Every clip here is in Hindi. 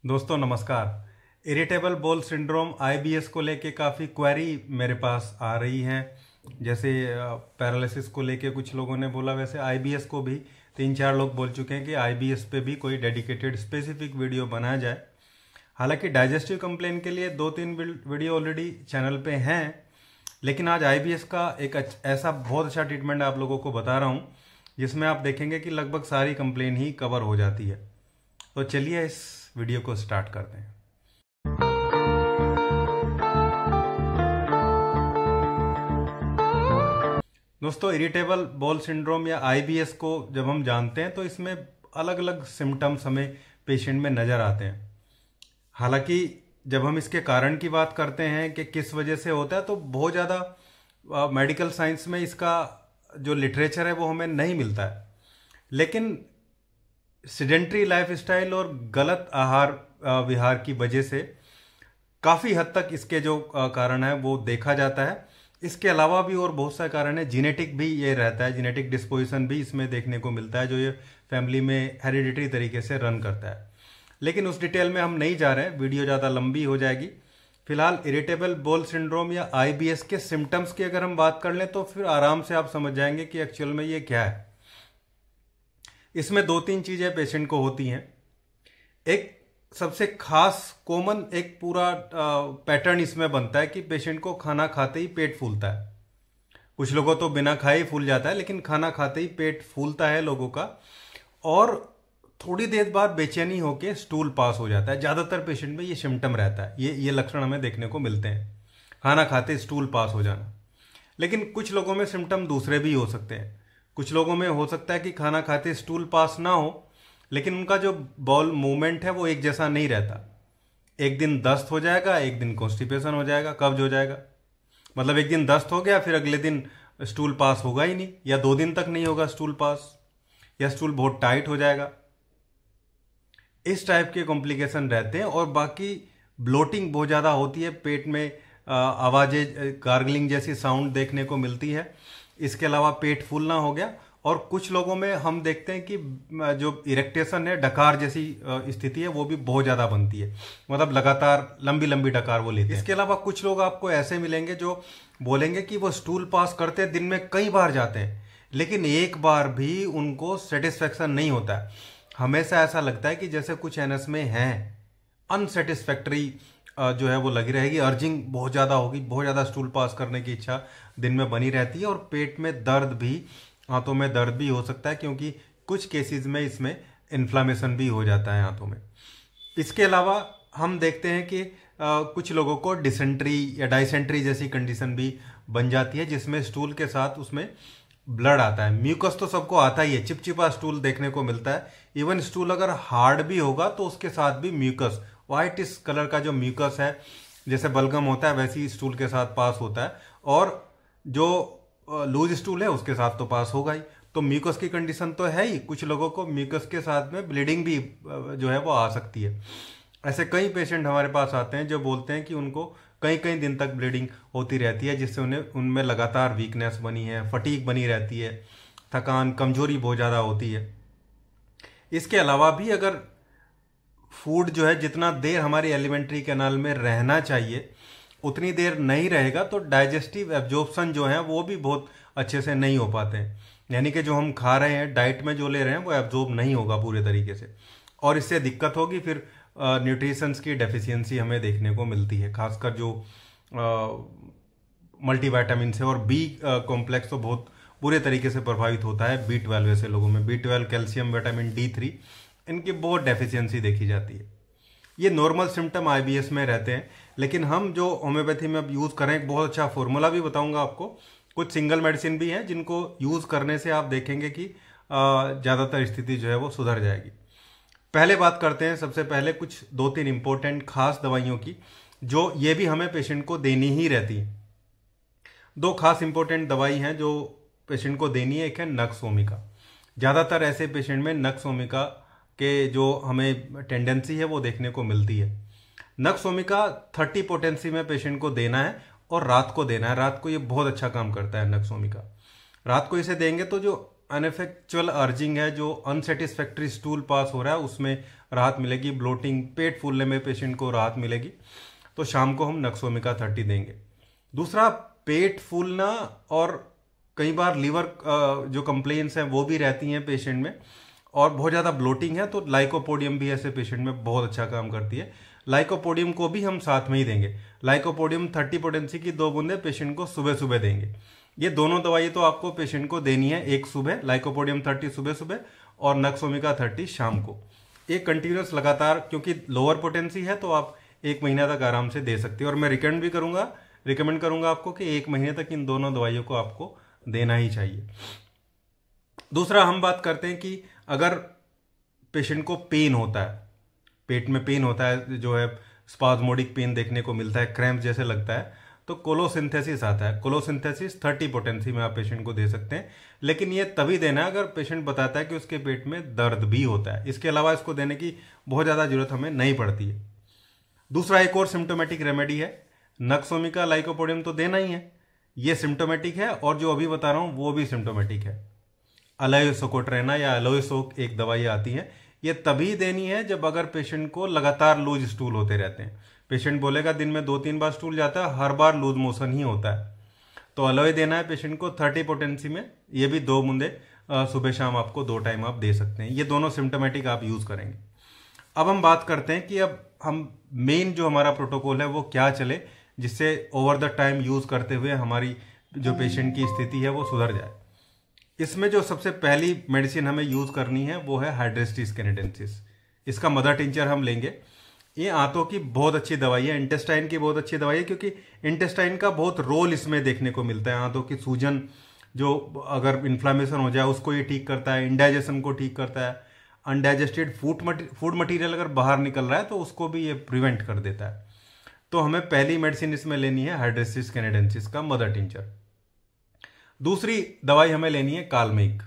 दोस्तों नमस्कार। इरिटेबल बोल सिंड्रोम आईबीएस को लेके काफ़ी क्वेरी मेरे पास आ रही हैं। जैसे पैरालिसिस को लेके कुछ लोगों ने बोला, वैसे आईबीएस को भी 3-4 लोग बोल चुके हैं कि आईबीएस पे भी कोई डेडिकेटेड स्पेसिफिक वीडियो बनाया जाए। हालांकि डाइजेस्टिव कंप्लेन के लिए 2-3 वीडियो ऑलरेडी चैनल पे हैं, लेकिन आज आईबीएस का एक ऐसा बहुत अच्छा ट्रीटमेंट आप लोगों को बता रहा हूँ जिसमें आप देखेंगे कि लगभग सारी कंप्लेन ही कवर हो जाती है। तो चलिए इस वीडियो को स्टार्ट करते हैं। दोस्तों, इरिटेबल बोल सिंड्रोम या आईबीएस को जब हम जानते हैं तो इसमें अलग अलग सिम्टम्स हमें पेशेंट में नजर आते हैं। हालांकि जब हम इसके कारण की बात करते हैं कि किस वजह से होता है, तो बहुत ज़्यादा मेडिकल साइंस में इसका जो लिटरेचर है वो हमें नहीं मिलता है। लेकिन सेडेंट्री लाइफस्टाइल और गलत आहार विहार की वजह से काफ़ी हद तक इसके जो कारण है वो देखा जाता है। इसके अलावा भी और बहुत सारे कारण है। जेनेटिक भी ये रहता है, जेनेटिक डिस्पोजिशन भी इसमें देखने को मिलता है, जो ये फैमिली में हेरिडिटरी तरीके से रन करता है। लेकिन उस डिटेल में हम नहीं जा रहे हैं, वीडियो ज़्यादा लंबी हो जाएगी। फिलहाल इरिटेबल बोल सिंड्रोम या आईबीएस के सिम्टम्स की अगर हम बात कर लें तो फिर आराम से आप समझ जाएंगे कि एक्चुअल में ये क्या है। इसमें 2-3 चीजें पेशेंट को होती हैं। एक सबसे खास कॉमन एक पूरा पैटर्न इसमें बनता है कि पेशेंट को खाना खाते ही पेट फूलता है। कुछ लोगों तो बिना खाए ही फूल जाता है, लेकिन खाना खाते ही पेट फूलता है लोगों का, और थोड़ी देर बाद बेचैनी होकर स्टूल पास हो जाता है। ज्यादातर पेशेंट में ये सिम्टम रहता है, ये लक्षण हमें देखने को मिलते हैं, खाना खाते स्टूल पास हो जाना। लेकिन कुछ लोगों में सिम्टम दूसरे भी हो सकते हैं। कुछ लोगों में हो सकता है कि खाना खाते स्टूल पास ना हो, लेकिन उनका जो बॉल मूवमेंट है वो एक जैसा नहीं रहता। एक दिन दस्त हो जाएगा, एक दिन कॉन्स्टिपेशन हो जाएगा, कब्ज हो जाएगा। मतलब एक दिन दस्त हो गया, फिर अगले दिन स्टूल पास होगा ही नहीं, या 2 दिन तक नहीं होगा स्टूल पास, या स्टूल बहुत टाइट हो जाएगा। इस टाइप के कॉम्प्लिकेशन रहते हैं। और बाकी ब्लोटिंग बहुत ज़्यादा होती है, पेट में आवाज़ें गार्गलिंग जैसी साउंड देखने को मिलती है। इसके अलावा पेट फूलना हो गया। और कुछ लोगों में हम देखते हैं कि जो इरेक्टेशन है, डकार जैसी स्थिति है, वो भी बहुत ज़्यादा बनती है। मतलब लगातार लंबी लंबी डकार वो लेते हैं। इसके अलावा कुछ लोग आपको ऐसे मिलेंगे जो बोलेंगे कि वो स्टूल पास करते हैं, दिन में कई बार जाते हैं, लेकिन एक बार भी उनको सेटिस्फेक्शन नहीं होता है। हमेशा ऐसा लगता है कि जैसे कुछ एनएस में हैं, अनसेटिस्फैक्टरी जो है वो लगी रहेगी, अर्जिंग बहुत ज़्यादा होगी, बहुत ज़्यादा स्टूल पास करने की इच्छा दिन में बनी रहती है, और पेट में दर्द भी, हाथों में दर्द भी हो सकता है, क्योंकि कुछ केसेस में इसमें इन्फ्लामेशन भी हो जाता है हाथों में। इसके अलावा हम देखते हैं कि कुछ लोगों को डिसेंट्री या डाइसेंट्री जैसी कंडीशन भी बन जाती है, जिसमें स्टूल के साथ उसमें ब्लड आता है। म्यूकस तो सबको आता ही है, चिपचिपा स्टूल देखने को मिलता है। इवन स्टूल अगर हार्ड भी होगा तो उसके साथ भी म्यूकस, व्हाइट इस कलर का जो म्यूकस है, जैसे बलगम होता है वैसे ही स्टूल के साथ पास होता है। और जो लूज स्टूल है उसके साथ तो पास होगा ही। तो म्यूकस की कंडीशन तो है ही। कुछ लोगों को म्यूकस के साथ में ब्लीडिंग भी जो है वो आ सकती है। ऐसे कई पेशेंट हमारे पास आते हैं जो बोलते हैं कि उनको कई कई दिन तक ब्लीडिंग होती रहती है, जिससे उन्हें उनमें लगातार वीकनेस बनी है, फटीग बनी रहती है, थकान, कमजोरी बहुत ज़्यादा होती है। इसके अलावा भी अगर फूड जो है जितना देर हमारी एलिमेंट्री कैनाल में रहना चाहिए उतनी देर नहीं रहेगा, तो डाइजेस्टिव एब्जॉर्प्शन जो है वो भी बहुत अच्छे से नहीं हो पाते हैं। यानी कि जो हम खा रहे हैं, डाइट में जो ले रहे हैं, वो एब्जॉर्ब नहीं होगा पूरे तरीके से, और इससे दिक्कत होगी। फिर न्यूट्रिशंस की डेफिशिएंसी हमें देखने को मिलती है, खासकर जो मल्टीविटामिन से, और बी कॉम्प्लेक्स तो बहुत बुरे तरीके से प्रभावित होता है B12 ऐसे लोगों में। B12, कैल्शियम, विटामिन D3, इनकी बहुत डेफिशिएंसी देखी जाती है। ये नॉर्मल सिम्टम आईबीएस में रहते हैं। लेकिन हम जो होम्योपैथी में अब यूज़ करें, एक बहुत अच्छा फॉर्मूला भी बताऊंगा आपको। कुछ सिंगल मेडिसिन भी हैं जिनको यूज़ करने से आप देखेंगे कि ज़्यादातर स्थिति जो है वो सुधर जाएगी। पहले बात करते हैं सबसे पहले कुछ 2-3 इंपॉर्टेंट खास दवाइयों की, जो ये भी हमें पेशेंट को देनी ही रहती है। 2 खास इंपॉर्टेंट दवाई हैं जो पेशेंट को देनी है। एक है नक्स ओमिका। ज़्यादातर ऐसे पेशेंट में नक्स ओमिका के जो हमें टेंडेंसी है वो देखने को मिलती है। नक्स ओमिका 30 पोटेंसी में पेशेंट को देना है, और रात को देना है। रात को ये बहुत अच्छा काम करता है नक्स ओमिका। रात को इसे देंगे तो जो अनइफेक्चुअल अर्जिंग है, जो अनसेटिस्फैक्ट्री स्टूल पास हो रहा है, उसमें राहत मिलेगी। ब्लोटिंग, पेट फूलने में पेशेंट को राहत मिलेगी। तो शाम को हम नक्सोमिका 30 देंगे। दूसरा, पेट फूलना और कई बार लीवर जो कंप्लेंट्स हैं वो भी रहती हैं पेशेंट में, और बहुत ज़्यादा ब्लोटिंग है, तो लाइकोपोडियम भी ऐसे पेशेंट में बहुत अच्छा काम करती है। लाइकोपोडियम को भी हम साथ में ही देंगे। लाइकोपोडियम 30 पोटेंसी की 2 बूंदे पेशेंट को सुबह सुबह देंगे। ये दोनों दवाई तो आपको पेशेंट को देनी है, एक सुबह लाइकोपोडियम 30 सुबह सुबह और नक्सोमिका 30 शाम को। एक कंटिन्यूस लगातार, क्योंकि लोअर पोटेंसी है तो आप 1 महीना तक आराम से दे सकते हो। और मैं रिकमेंड करूंगा आपको कि 1 महीने तक इन दोनों दवाइयों को आपको देना ही चाहिए। दूसरा, हम बात करते हैं कि अगर पेशेंट को पेन होता है, पेट में पेन होता है, जो है स्पाज्मोडिक पेन देखने को मिलता है, क्रैम्प जैसे लगता है, तो कोलोसिंथेसिस आता है। कोलोसिंथेसिस 30 पोटेंसी में आप पेशेंट को दे सकते हैं, लेकिन ये तभी देना है अगर पेशेंट बताता है कि उसके पेट में दर्द भी होता है। इसके अलावा इसको देने की बहुत ज़्यादा जरूरत हमें नहीं पड़ती है। दूसरा, एक और सिम्टोमेटिक रेमेडी है, नक्सोमिका लाइकोपोडियम तो देना ही है, ये सिम्टोमेटिक है, और जो अभी बता रहा हूं वो भी सिम्टोमेटिक है। अलोइसोकोट्रेना या अलोइसोक एक दवाई आती है, ये तभी देनी है जब अगर पेशेंट को लगातार लूज स्टूल होते रहते हैं। पेशेंट बोलेगा दिन में 2-3 बार स्टूल जाता है, हर बार लूज मोशन ही होता है, तो अलोई देना है पेशेंट को 30 पोटेंसी में। ये भी 2 बूंदे सुबह शाम आपको 2 टाइम आप दे सकते हैं। ये दोनों सिम्टोमेटिक आप यूज करेंगे। अब हम बात करते हैं कि अब हम मेन जो हमारा प्रोटोकॉल है वो क्या चले, जिससे ओवर द टाइम यूज करते हुए हमारी जो पेशेंट की स्थिति है वो सुधर जाए। इसमें जो सबसे पहली मेडिसिन हमें यूज करनी है वो है हाइड्रेस्टिस कैनेडेंसिस। इसका मदर टिंचर हम लेंगे। ये आंतों की बहुत अच्छी दवाई है, इंटेस्टाइन की बहुत अच्छी दवाई है, क्योंकि इंटेस्टाइन का बहुत रोल इसमें देखने को मिलता है। आंतों की सूजन, जो अगर इन्फ्लामेशन हो जाए उसको ये ठीक करता है, इंडाइजेशन को ठीक करता है, अनडाइजेस्टेड फूड मटेरियल अगर बाहर निकल रहा है तो उसको भी ये प्रिवेंट कर देता है। तो हमें पहली मेडिसिन इसमें लेनी है हाइड्रेस्टिस कैनेडेंसिस का मदर टिंचर। दूसरी दवाई हमें लेनी है कालमेक।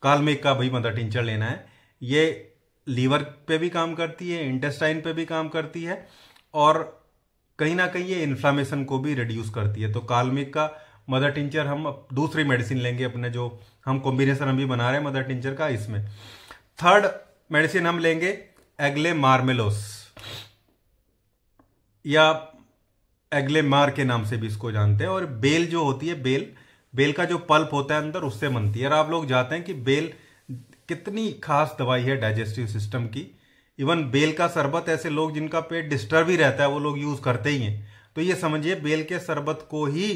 कालमेक का भाई मदर टिंचर लेना है। ये लीवर पे भी काम करती है, इंटेस्टाइन पे भी काम करती है, और कहीं ना कहीं ये इन्फ्लामेशन को भी रिड्यूस करती है। तो कालमेक का मदर टिंचर हम दूसरी मेडिसिन लेंगे अपने, जो हम कॉम्बिनेशन अभी बना रहे हैं मदर टिंचर का, इसमें। थर्ड मेडिसिन हम लेंगे एग्लेमार्मेलोस, या एग्लेमार के नाम से भी इसको जानते हैं। और बेल जो होती है, बेल का जो पल्प होता है अंदर, उससे बनती है। और आप लोग जानते हैं कि बेल कितनी खास दवाई है डाइजेस्टिव सिस्टम की। इवन बेल का शरबत ऐसे लोग जिनका पेट डिस्टर्ब ही रहता है वो लोग यूज करते ही हैं। तो ये समझिए बेल के शरबत को ही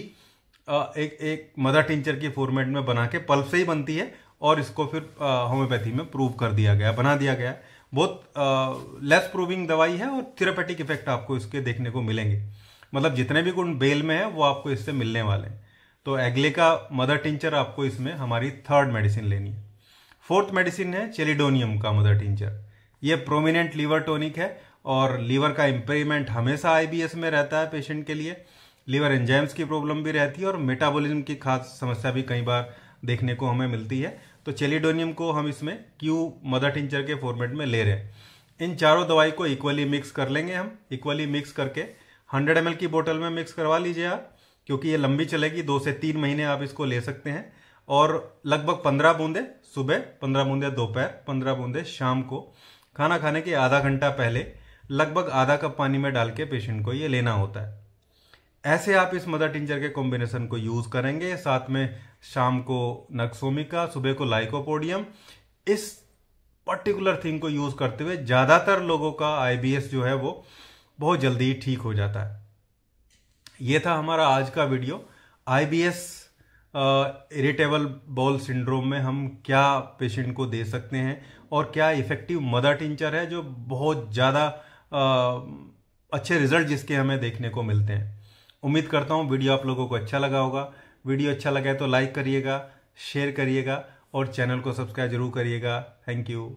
एक मदर टिंचर की फॉर्मेट में बना के, पल्प से ही बनती है, और इसको फिर होम्योपैथी में प्रूव कर दिया गया, बना दिया गया। बहुत लेस प्रूविंग दवाई है, और थेरेपेटिक इफेक्ट आपको इसके देखने को मिलेंगे। मतलब जितने भी गुण बेल में है वो आपको इससे मिलने वाले हैं। तो एग्ले का मदर टिंचर आपको इसमें हमारी थर्ड मेडिसिन लेनी है। फोर्थ मेडिसिन है चेलिडोनियम का मदर टिंचर। ये प्रोमिनेंट लीवर टॉनिक है, और लीवर का इंपेयरमेंट हमेशा आईबीएस में रहता है पेशेंट के लिए। लीवर एंजाइम्स की प्रॉब्लम भी रहती है, और मेटाबॉलिज्म की खास समस्या भी कई बार देखने को हमें मिलती है। तो चेलिडोनियम को हम इसमें क्यू मदर टिंचर के फॉर्मेट में ले रहे हैं। इन चारों दवाई को इक्वली मिक्स कर लेंगे हम। इक्वली मिक्स करके 100 ml की बोतल में मिक्स करवा लीजिए आप, क्योंकि ये लंबी चलेगी, 2 से 3 महीने आप इसको ले सकते हैं। और लगभग 15 बूंदे सुबह, 15 बूंदे दोपहर, 15 बूंदे शाम को, खाना खाने के आधा घंटा पहले लगभग आधा कप पानी में डाल के पेशेंट को ये लेना होता है। ऐसे आप इस मदर टिंचर के कॉम्बिनेशन को यूज करेंगे। साथ में शाम को नक्सोमिका, सुबह को लाइकोपोडियम। इस पर्टिकुलर थिंग को यूज करते हुए ज्यादातर लोगों का आईबीएस जो है वो बहुत जल्दी ही ठीक हो जाता है। ये था हमारा आज का video. IBS irritable bowel syndrome में हम क्या पेशेंट को दे सकते हैं, और क्या इफेक्टिव मदर टिंचर है जो बहुत ज़्यादा अच्छे रिजल्ट जिसके हमें देखने को मिलते हैं। उम्मीद करता हूँ वीडियो आप लोगों को अच्छा लगा होगा। वीडियो अच्छा लगा है तो लाइक करिएगा, शेयर करिएगा, और चैनल को सब्सक्राइब जरूर करिएगा। Thank you.